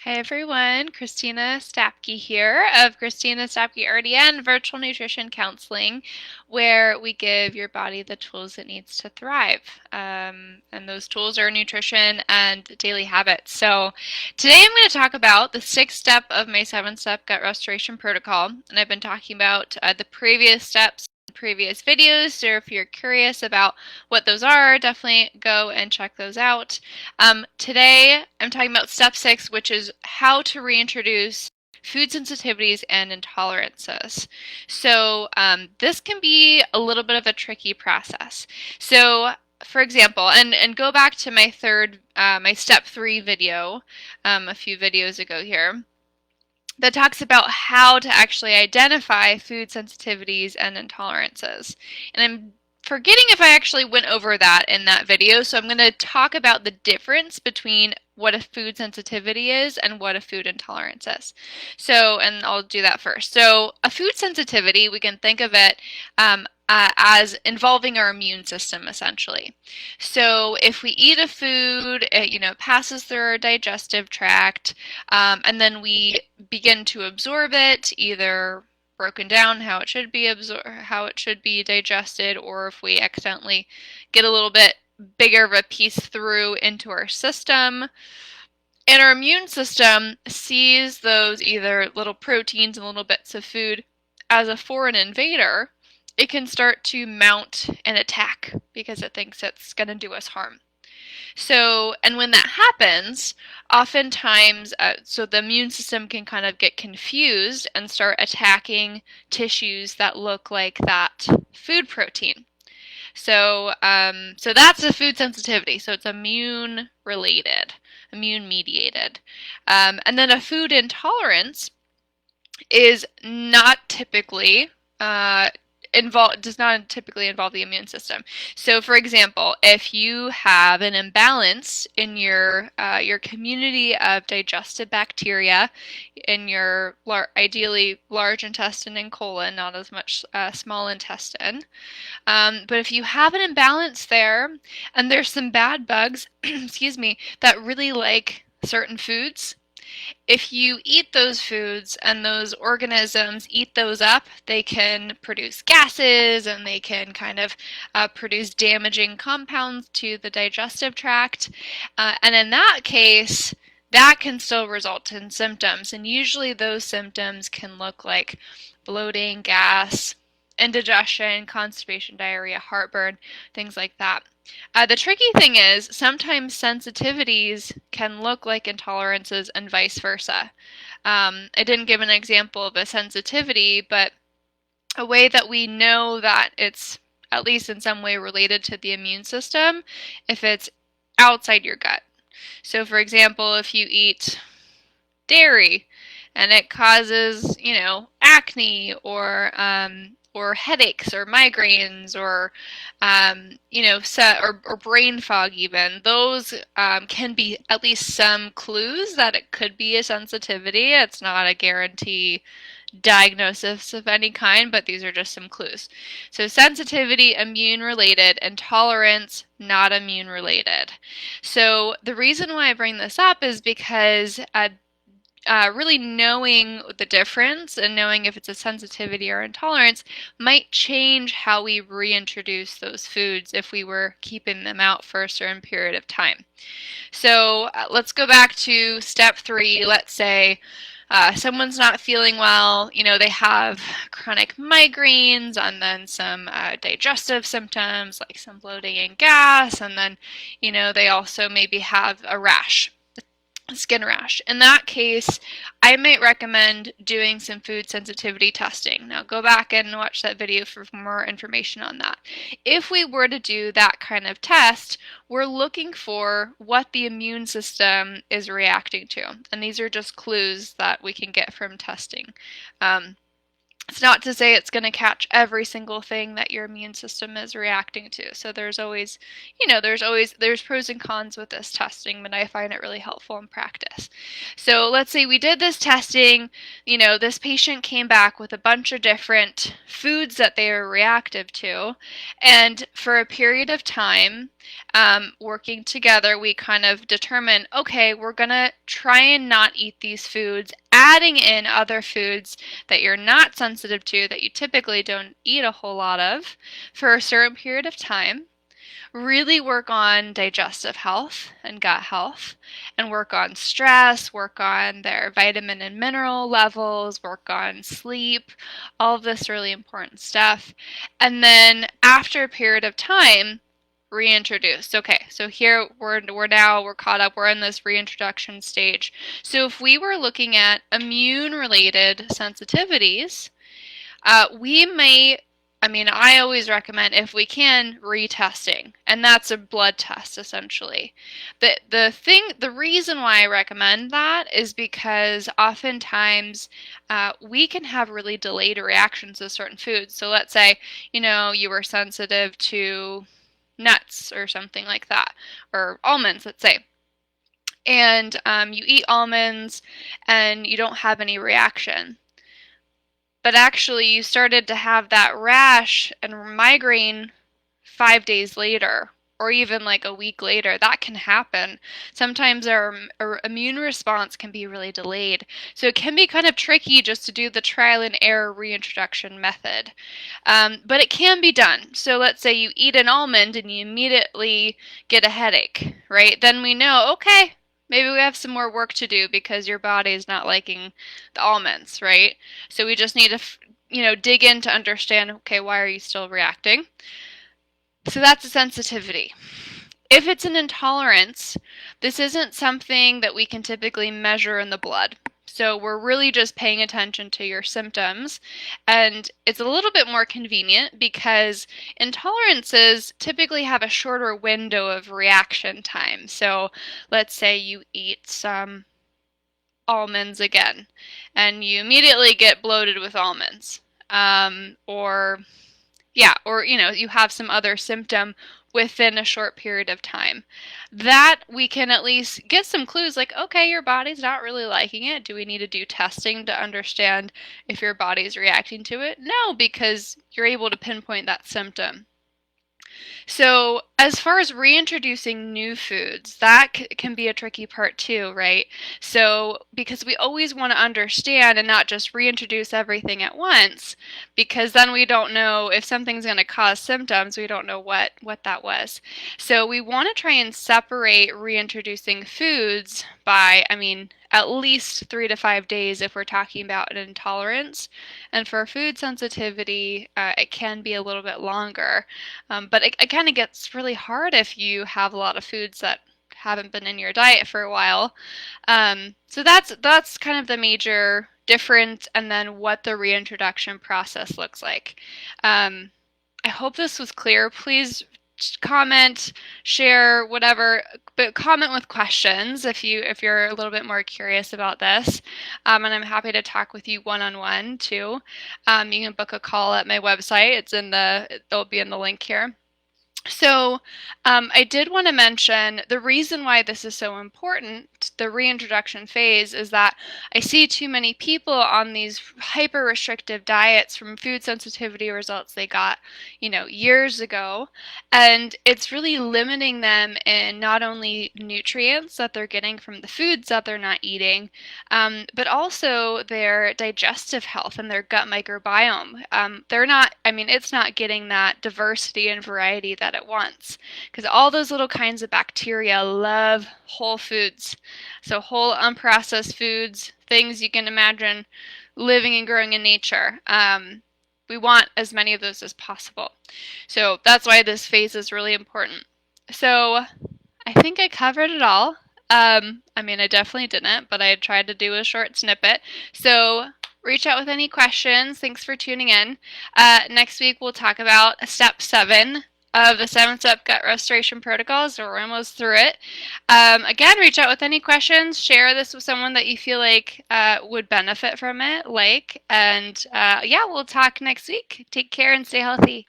Hi everyone, Christina Stapke here of Christina Stapke RDN Virtual Nutrition Counseling, where we give your body the tools it needs to thrive. And those tools are nutrition and daily habits. So today I'm going to talk about the sixth step of my 7-step gut restoration protocol. And I've been talking about the previous steps previous videos, so if you're curious about what those are, definitely go and check those out. Today I'm talking about step 6, which is how to reintroduce food sensitivities and intolerances. So this can be a little bit of a tricky process. So for example, and go back to my step 3 video a few videos ago here, that talks about how to actually identify food sensitivities and intolerances. And I'm forgetting if I actually went over that in that video, so I'm going to talk about the difference between what a food sensitivity is and what a food intolerance is. So, and I'll do that first. So, a food sensitivity, we can think of it as involving our immune system, essentially. So if we eat a food, it passes through our digestive tract, and then we begin to absorb it, either broken down how it should be how it should be digested, or if we accidentally get a little bit bigger of a piece through into our system. And our immune system sees those either little proteins and little bits of food as a foreign invader. It can start to mount an attack because it thinks it's going to do us harm. So, and when that happens, oftentimes, so the immune system can kind of get confused and start attacking tissues that look like that food protein. So, so that's a food sensitivity. So it's immune related, immune mediated. And then a food intolerance is not typically does not typically involve the immune system. So, for example, if you have an imbalance in your community of digestive bacteria in your ideally large intestine and colon, not as much small intestine, but if you have an imbalance there, and there's some bad bugs, excuse me, that really like certain foods, if you eat those foods and those organisms eat those up, they can produce gases and they can kind of produce damaging compounds to the digestive tract. And in that case, that can still result in symptoms. And usually those symptoms can look like bloating, gas, indigestion, constipation, diarrhea, heartburn, things like that. The tricky thing is sometimes sensitivities can look like intolerances and vice versa. I didn't give an example of a sensitivity, but a way that we know that it's at least in some way related to the immune system if it's outside your gut. So for example, if you eat dairy and it causes, acne or headaches or migraines or or brain fog even, those can be at least some clues that it could be a sensitivity. It's not a guarantee diagnosis of any kind, but these are just some clues. So sensitivity, immune related, intolerance, not immune related. So the reason why I bring this up is because really knowing the difference and knowing if it's a sensitivity or intolerance might change how we reintroduce those foods if we were keeping them out for a certain period of time. So let's go back to step 3. Let's say someone's not feeling well, they have chronic migraines and then some digestive symptoms like some bloating and gas, and then, they also maybe have a rash. Skin rash. In that case, I might recommend doing some food sensitivity testing. Now go back and watch that video for more information on that. If we were to do that kind of test, we're looking for what the immune system is reacting to. And these are just clues that we can get from testing. It's not to say it's going to catch every single thing that your immune system is reacting to. So there's always, there's pros and cons with this testing, but I find it really helpful in practice. So let's say we did this testing, this patient came back with a bunch of different foods that they are reactive to, and for a period of time, working together, we kind of determine, okay, we're going to try and not eat these foods, adding in other foods that you're not sensitive to, that you typically don't eat a whole lot of, for a certain period of time. Really work on digestive health and gut health, and work on stress, work on their vitamin and mineral levels, work on sleep, all of this really important stuff. And then after a period of time, reintroduce. Okay, so here we're caught up. We're in this reintroduction stage. So if we were looking at immune-related sensitivities, we may, I always recommend, if we can, retesting, and that's a blood test essentially. The reason why I recommend that is because oftentimes we can have really delayed reactions to certain foods. So let's say, you were sensitive to nuts or something like that, or almonds, let's say. And you eat almonds and you don't have any reaction. But actually you started to have that rash and migraine 5 days later, or even like a week later. That can happen. Sometimes our immune response can be really delayed. So it can be kind of tricky just to do the trial and error reintroduction method. But it can be done. So let's say you eat an almond and you immediately get a headache, right? Then we know, okay, maybe we have some more work to do because your body is not liking the almonds, right? So we just need to, dig in to understand, okay, why are you still reacting? So that's a sensitivity. If it's an intolerance, this isn't something that we can typically measure in the blood. So we're really just paying attention to your symptoms, and it's a little bit more convenient because intolerances typically have a shorter window of reaction time. So let's say you eat some almonds again, and you immediately get bloated with almonds, or you have some other symptom within a short period of time. That we can at least get some clues like, okay, your body's not really liking it. Do we need to do testing to understand if your body's reacting to it? No, because you're able to pinpoint that symptom. So as far as reintroducing new foods, that can be a tricky part too, right? So because we always want to understand and not just reintroduce everything at once, because then we don't know if something's going to cause symptoms, we don't know what that was. So we want to try and separate reintroducing foods by, at least 3 to 5 days if we're talking about an intolerance. And for food sensitivity, it can be a little bit longer. But it kind of gets really hard if you have a lot of foods that haven't been in your diet for a while. So that's kind of the major difference, and then what the reintroduction process looks like. I hope this was clear. Please comment, share, whatever, but comment with questions if you're a little bit more curious about this. And I'm happy to talk with you one-on-one too. You can book a call at my website. It'll be in the link here. So I did want to mention the reason why this is so important, the reintroduction phase, is that I see too many people on these hyper-restrictive diets from food sensitivity results they got, years ago, and it's really limiting them in not only nutrients that they're getting from the foods that they're not eating, but also their digestive health and their gut microbiome. It's not getting that diversity and variety that it wants, because all those little kinds of bacteria love whole foods. So whole unprocessed foods, things you can imagine living and growing in nature. We want as many of those as possible. So that's why this phase is really important. So I think I covered it all. I definitely didn't, but I tried to do a short snippet. So reach out with any questions. Thanks for tuning in. Next week we'll talk about step 7 of the 7-step gut restoration protocols. So we're almost through it. Again, reach out with any questions. Share this with someone that you feel like would benefit from it. And we'll talk next week. Take care and stay healthy.